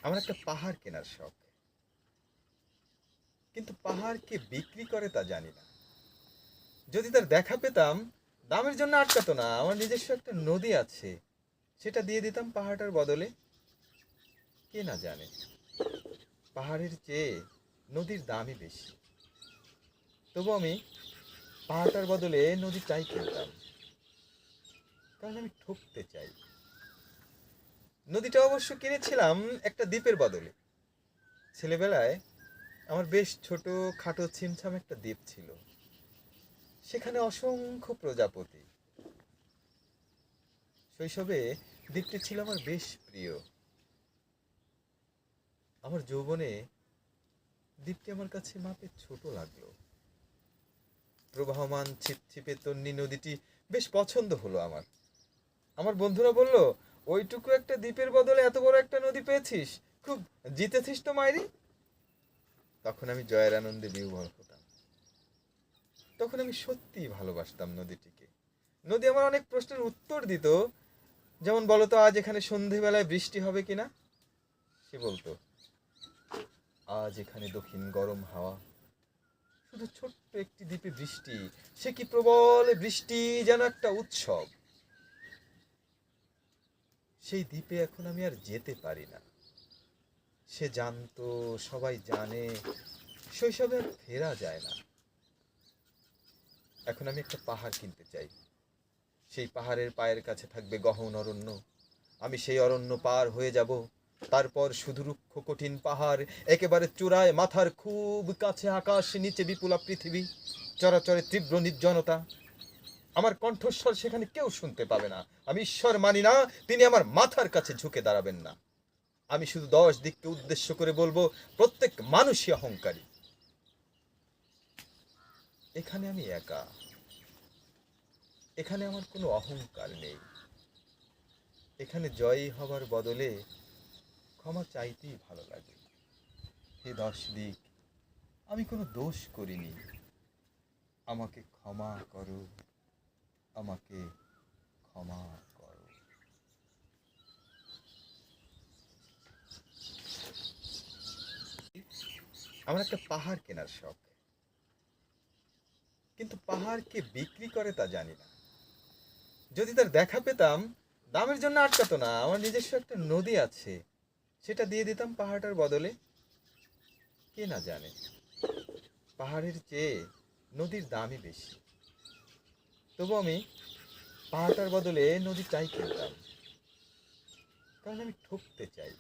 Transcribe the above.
আমার একটা পাহাড় কেনার শখ, কিন্তু পাহাড় কে বিক্রি করে তা জানি না। যদি তার দেখা পেতাম, দামের জন্য আটকাতো না। আমার নিজস্ব একটা নদী আছে, সেটা দিয়ে দিতাম পাহাড়টার বদলে। কে না জানে পাহাড়ের চেয়ে নদীর দামই বেশি। তবু আমি পাহাড়টার বদলে নদীটাই কিনতাম, কারণ আমি ঠকতে চাই। নদীটা অবশ্য কিনেছিলাম একটা দ্বীপের বদলে। ছেলেবেলায় আমার বেশ ছোট খাটো ছিমছাম একটা দ্বীপ ছিল, সেখানে অসংখ্য প্রজাপতি। শৈশবে দ্বীপটি ছিল আমার বেশ প্রিয়। আমার যৌবনে দ্বীপটি আমার কাছে মাপে ছোট লাগলো। প্রবাহমান ছিপছিপে তন্নি নদীটি বেশ পছন্দ হলো আমার। আমার বন্ধুরা বলল, ওইটুকু একটা দ্বীপের বদলে এত বড় একটা নদী পেয়েছিস, খুব জিতেছিস তো মাইরি। তখন আমি জয়ের আনন্দে বিহ্বল হতাম। তখন আমি সত্যিই ভালোবাসতাম নদীটিকে। নদী আমার অনেক প্রশ্নের উত্তর দিত। যেমন, বলতো আজ এখানে সন্ধেবেলায় বৃষ্টি হবে কিনা। সে বলতো, আজ এখানে দক্ষিণ গরম হাওয়া। শুধু ছোট্ট একটি দ্বীপে বৃষ্টি, সে কি প্রবল বৃষ্টি, যেন একটা উৎসব। সেই দ্বীপে এখন আমি আর যেতে পারি না। সে জানতো, সবাই জানে, শৈশবে আর ফেরা যায় না। এখন আমি একটা পাহাড় কিনতে চাই। সেই পাহাড়ের পায়ের কাছে থাকবে গহন অরণ্য। আমি সেই অরণ্য পার হয়ে যাব। তারপর শুধু রুক্ষ কঠিন পাহাড়, একেবারে চূড়ায় মাথার খুব কাছে আকাশ, নিচে বিপুলা পৃথিবী, চরাচরে তীব্র নির্জনতা। আমার কণ্ঠস্বর সেখানে কেউ শুনতে পাবে না। আমি ঈশ্বর মানি না, তিনি আমার মাথার কাছে ঝুঁকে দাঁড়াবেন না। আমি শুধু 10 দিককে উদ্দেশ্য করে বলবো, প্রত্যেক মানুষই অহংকারী। এখানে আমি একা। এখানে আমার কোনো অহংকার নেই। এখানে জয়ী হবার বদলে ক্ষমা চাইতেই ভালো লাগে। হে 10 দিক, আমি কোনো দোষ করিনি, আমাকে ক্ষমা করো, আমাকে ক্ষমা করো। আমার একটা পাহাড় কেনার শখ, কিন্তু পাহাড় কে বিক্রি করে তা জানি না। যদি তার দেখা পেতাম, দামের জন্য আটকাতো না। আমার নিজস্ব একটা নদী আছে, সেটা দিয়ে দিতাম পাহাড়টার বদলে। কে না জানে পাহাড়ের চেয়ে নদীর দামই বেশি। তবু আমি পাহাড়টার বদলে নদীটাই কিনতাম, কারণ আমি ঠকতে চাই।